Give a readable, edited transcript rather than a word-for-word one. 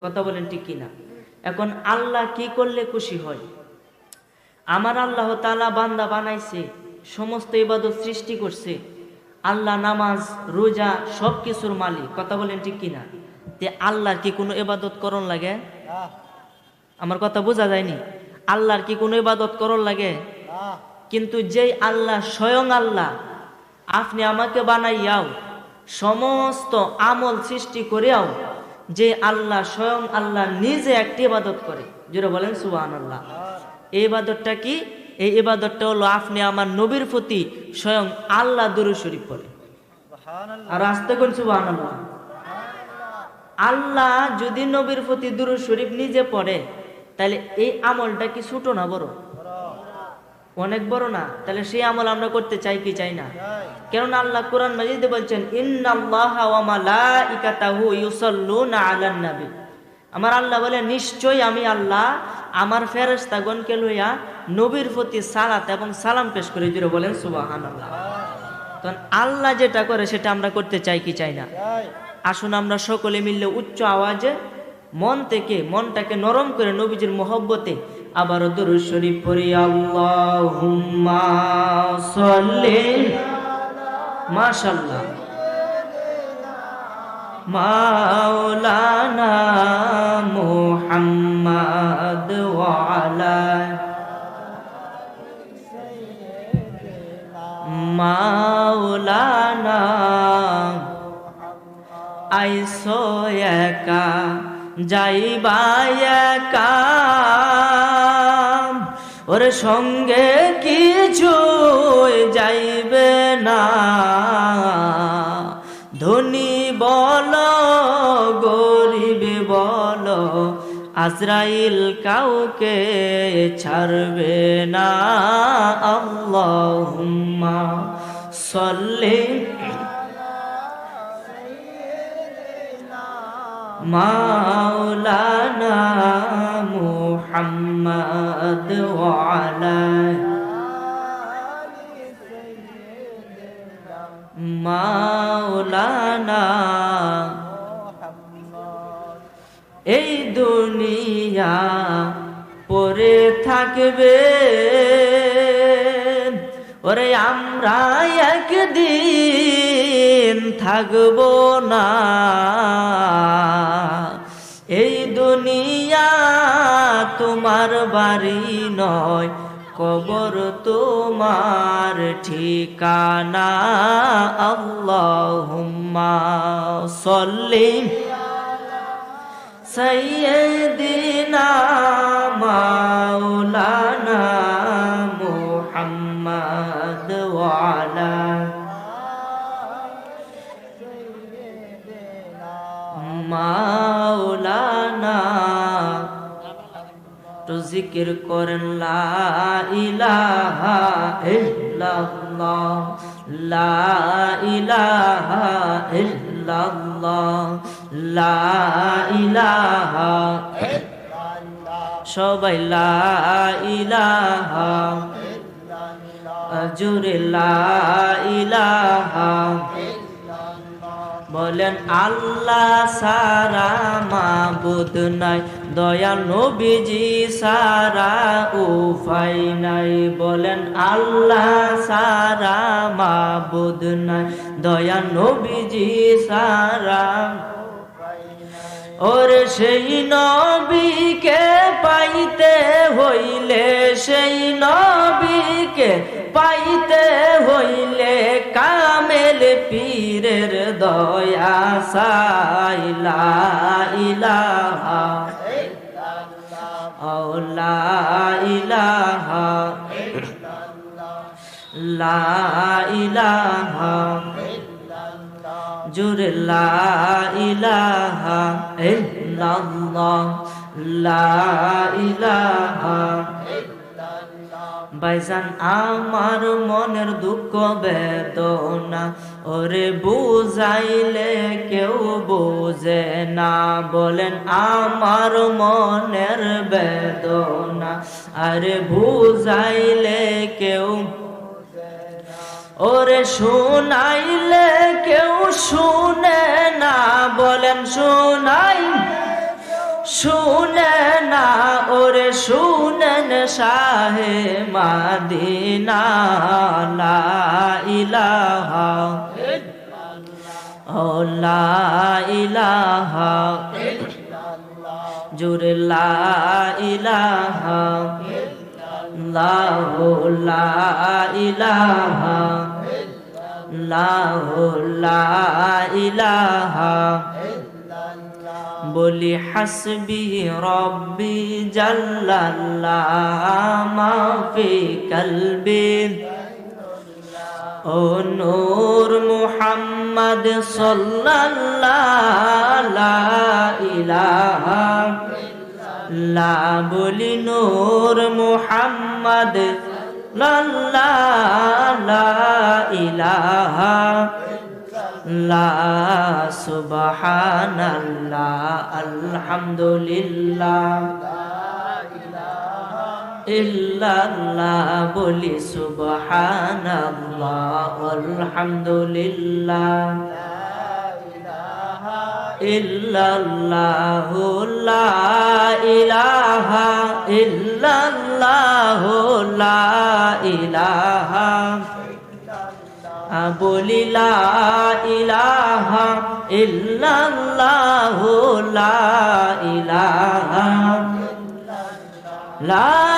কথা বলেন ঠিক কিনা? এখন আল্লাহ কি করলে খুশি হয়? আমার আল্লাহ তাআলা বান্দা বানাইছে, সমস্ত ইবাদত সৃষ্টি করছে। আল্লাহ নামাজ রোজা সব কিছুর মালিক। কথা বলেন ঠিক কিনা? তে আল্লাহর কি কোনো ইবাদত করণ লাগে? আমার কথা বোঝা যায়নি? আল্লাহর কি কোনো ইবাদত করণ লাগে? কিন্তু যেই আল্লাহ স্বয়ং আল্লাহ, আপনি আমাকে বানাইয়াও সমস্ত আমল সৃষ্টি করিয়াও যে আল্লাহ স্বয়ং আল্লাহ নিজে একটি ইবাদত করে, যেটা বলেন সুবহানাল্লাহ। এই ইবাদতটা কি? এই ইবাদতটা হলো আপনি আমার নবীর প্রতি স্বয়ং আল্লাহ দুরূদ শরীফ পড়ে। আর আস্তে কোন সুবহানাল্লাহ। আল্লাহ যদি নবীর প্রতি দুরূদ শরীফ নিজে পড়ে, তাহলে এই আমলটা কি ছোট না বড়? অনেক বড় না? তাহলে সেই আমল আমরা করতে চাই কি চাই না? কেননা আল্লাহ কোরআন মাজিদে বলছেন, ইন্নাল্লাহা ওয়া মালাইকাতাহু ইউসাল্লুনা আলান নবী। আমার আল্লাহ বলে, নিশ্চয়ই আমি আল্লাহ আমার ফেরেশতাগণকে লইয়া নবীর প্রতি সালাত এবং সালাম পেশ করে জুড়ে বলেন সুবহানাল্লাহ। তখন আল্লাহ যেটা করে সেটা আমরা করতে চাই কি চাই না? আসুন আমরা সকলে মিললে উচ্চ আওয়াজে মন থেকে মনটাকে নরম করে নবীজির মোহব্বতে আবার দুরূদ শরীফ পড়ি। আল্লাহুম্মা সাল্লি, মাশাআল্লাহ, মাওলানা মুহাম্মদ ওয়া আলা মাওলানা। আইসো একা যাইবা একা, ওর সঙ্গে কিছু যাইবে না। ধনী বল গরিব বল, আজরাইল কাউকে ছাড়বে না। আল্লাহুম্মা সাল্লি মাওলানা মুহাম্মদ ওয়া আলা মাওলানা। এই দুনিয়া পরে থাকবে, ওরে আমরা একদিন থাকবো না। এই দুনিয়া তোমার বাড়ি নয়, কবর তোমার ঠিকানা। আল্লাহুম্মা সাল্লি সাইয়্যিদিনা মাওলানা মুহাম্মদ ওয়া আলা মাওলানা। তো জিকির করেন লা ইলাহা ইল্লাল্লাহ, লা ইলাহা ইল্লাল্লাহ, লা ইলাহা। সবাই লা ইলাহা, জোরে লা ইলাহা বলেন। আল্লাহ সারা মাবুদ নাই, দয়াল নবীজি সারা উপাই নাই। বলেন আল্লাহ সারা মাবুদ নাই, দয়াল নবীজি সারা। ওর সেই নবীকে পাইতে হইলে, সেই নবীকে পাইতে হইলে কামেল পীরের দয়া চাই। লা ইলাহা ও লা ইলাহা, লা ইলাহা জোরে লা ইলাহা ইল্লাল্লাহ, লা ইলাহা। ভাইজান আমার মনের দুঃখ বেদনা, ওরে বুঝাইলে কেউ বোঝে না। বলেন আমার মনের বেদনা, আরে বুঝাইলে কেউ, ওরে শুনাইলে কেউ শুনে না। বলেন শুনাই শুনে না ওরে শুনেন শাহে মাদিনা লা ইলাহা ও লা ইলাহা জোরে লা ইলাহা লাহু লা ইলাহা লাহু লা ইলাহা বলি হাসবি রব্বি জাল্লাল্লাহ মা ফি কলবি ও নূর মুহাম্মদ সাল্লাল্লাহু লা ইলাহা লা বলি নূর মুহাম্মদ সাল্লাল্লাহু লা ইলাহা লা সুবহানাল্লাহ আলহামদুলিল্লাহ ইল্লাল্লাহ বলি সুবহানাল্লাহ আলহামদুলিল্লাহ ইল্লাল্লাহ লা ইলাহা ইল্লাল্লাহ লা ইলাহা বলি লা ইলাহা ইল্লাল্লাহ লা ইলাহা লা